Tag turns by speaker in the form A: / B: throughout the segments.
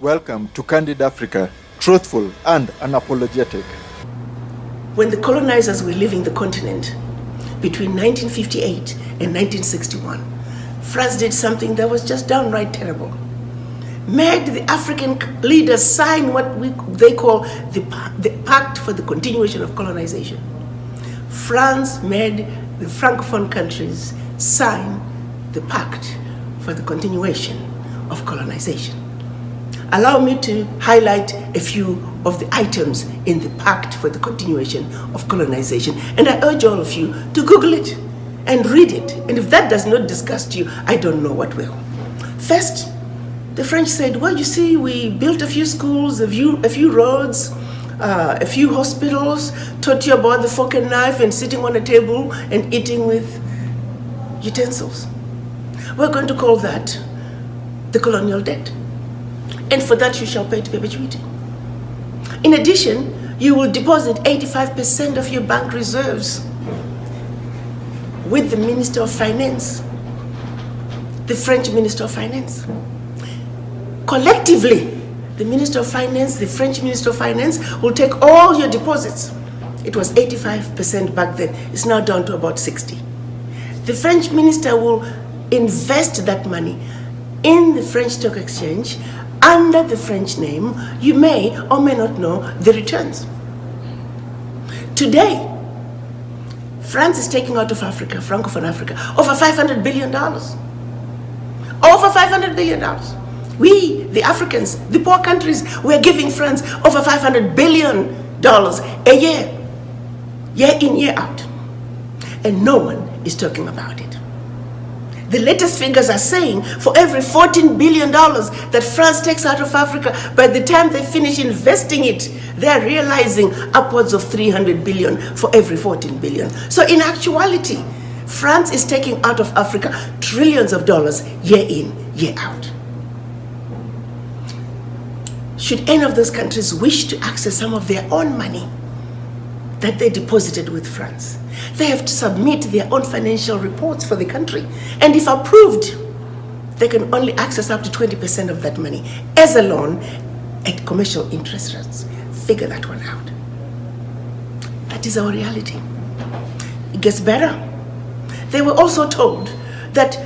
A: Welcome to Candid Africa, truthful and unapologetic.
B: When the colonizers were leaving the continent between 1958 and 1961, France did something that was just downright terrible. Made the African leaders sign what they call the Pact for the Continuation of Colonization. France made the Francophone countries sign the Pact for the Continuation of Colonization. Allow me to highlight a few of the items in the Pact for the Continuation of Colonization, and I urge all of you to Google it and read it, and if that does not disgust you, I don't know what will. First, the French said, well, you see, we built a few schools, a few roads, a few hospitals, taught you about the fork and knife and sitting on a table and eating with utensils. We're going to call that the colonial debt. And for that you shall pay to perpetuity. In addition, you will deposit 85% of your bank reserves with the Minister of Finance, the French Minister of Finance. Collectively, the Minister of Finance, the French Minister of Finance will take all your deposits. It was 85% back then. It's now down to about 60. The French minister will invest that money in the French Stock Exchange under the French name. You may or may not know the returns. Today, France is taking out of Africa, Francophone Africa, over $500 billion. Over $500 billion. We, the Africans, the poor countries, we're giving France over $500 billion a year in, year out. And no one is talking about it. The latest figures are saying for every $14 billion that France takes out of Africa, by the time they finish investing it, they're realizing upwards of $300 billion for every $14 billion. So in actuality, France is taking out of Africa trillions of dollars year in, year out. Should any of those countries wish to access some of their own money that they deposited with France, they have to submit their own financial reports for the country. And if approved, they can only access up to 20% of that money as a loan at commercial interest rates. Figure that one out. That is our reality. It gets better. They were also told that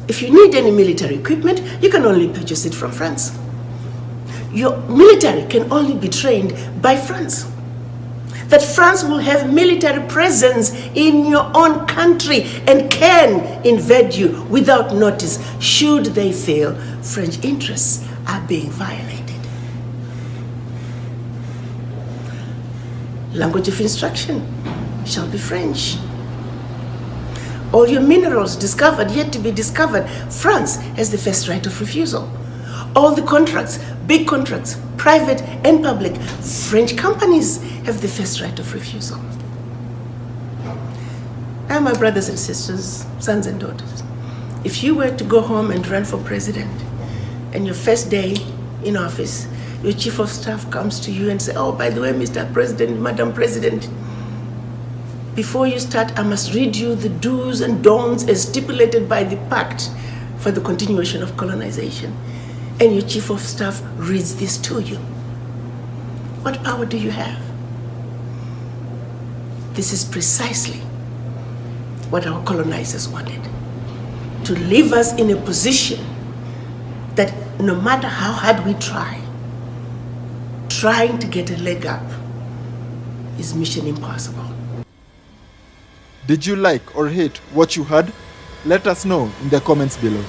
B: if you need any military equipment, you can only purchase it from France. Your military can only be trained by France. That France will have military presence in your own country and can invade you without notice should they feel French interests are being violated. Language of instruction shall be French. All your minerals discovered, yet to be discovered, France has the first right of refusal. All the contracts, big contracts, private and public, French companies have the first right of refusal. Now, my brothers and sisters, sons and daughters, if you were to go home and run for president, and your first day in office, your chief of staff comes to you and says, oh, by the way, Mr. President, Madam President, before you start, I must read you the do's and don'ts as stipulated by the Pact for the Continuation of Colonization. And your chief of staff reads this to you. What power do you have? This is precisely what our colonizers wanted. To leave us in a position that no matter how hard we try, trying to get a leg up is mission impossible.
A: Did you like or hate what you heard? Let us know in the comments below.